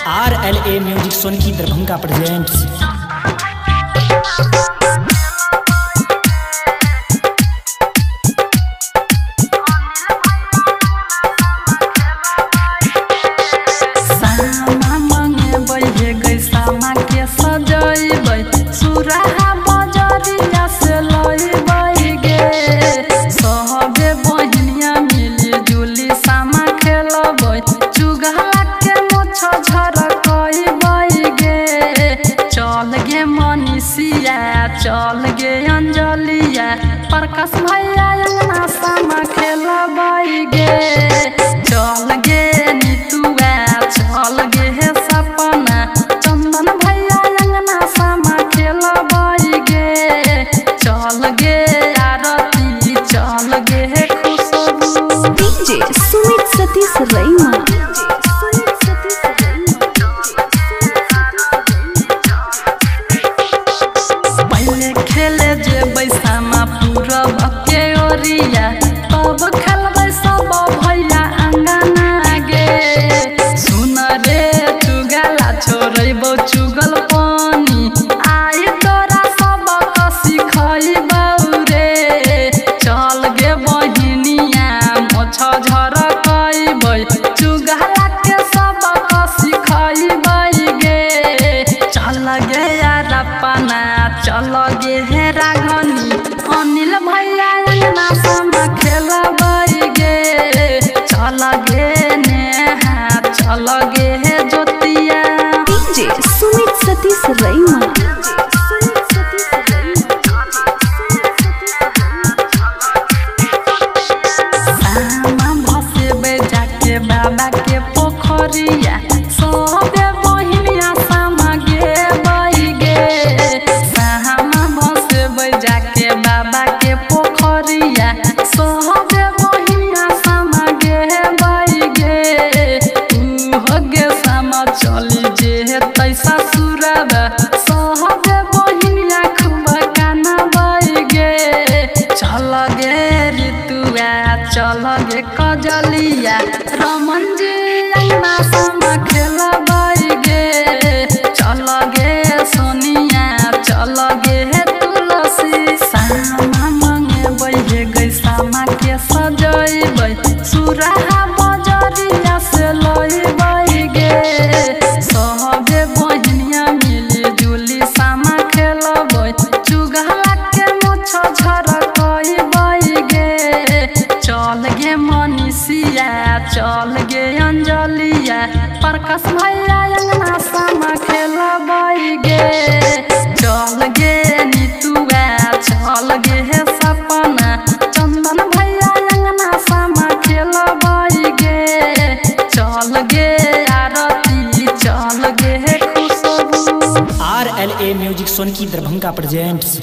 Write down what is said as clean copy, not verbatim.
RLA music Sonki Darbhanga presents. चल गे अंजलिया प्रकाश भैया अंगना सामा खेलबै गे। चल गे नीतुआ चल गे सपना चंदन भैया अंगना सामा खेलबै गे। चल गे आरती चल गे खुशबू। डीजे सुमित सतीश रैमा। तब खेलबै सब भैया अंगना गे। सुन रे चुगला छोड़बो चुगल पानी आई तोरा सब सिखैबौ रे। चल गे बहिनिया मोछ झरकैबै चुगला के सब सिखैबै गे। चल गे यार अपना चल गे हे राघनी अनिल भैया अंगना सामा खेलबै गे। चल गे नेहा चल गे हे ज्योतिया। डीजे सुमित सतीश रैमा। सामा भसेबै जाके बाबा के पोखरिया सबे बहिनिया सामा गेबै गे। सामा भसेबै जाके बाबा के पोखरिया सबे बहिनिया सामा गेबै गे। हो गे सामा चली जे तैसा सुरबा सबे बहिनिया खूब कानबै गे। चल गे ऋतुआ चल गे कजलिया रमन जी अंगना सामा खेलबै गे। चल गे सोनिया चल गे तुलसी सामा मंगेबै गे सामा के सजैबै सुराहा बजरिया से लैबै गे। सबे बहिनिया मिली जुली सामा खेलबै चुगला के मोछ झरकैबै गे। चल गे मनीषिया चल गे अंजलिया प्रकाश भैया अंगना सामा खेलबै गे। चल गे नीतुआ चल गे सपना चंदन भैया अंगना सामा खेलबै गे। चल गे आरती चल गे Khushboo. RLA music Sonki Darbhanga presents.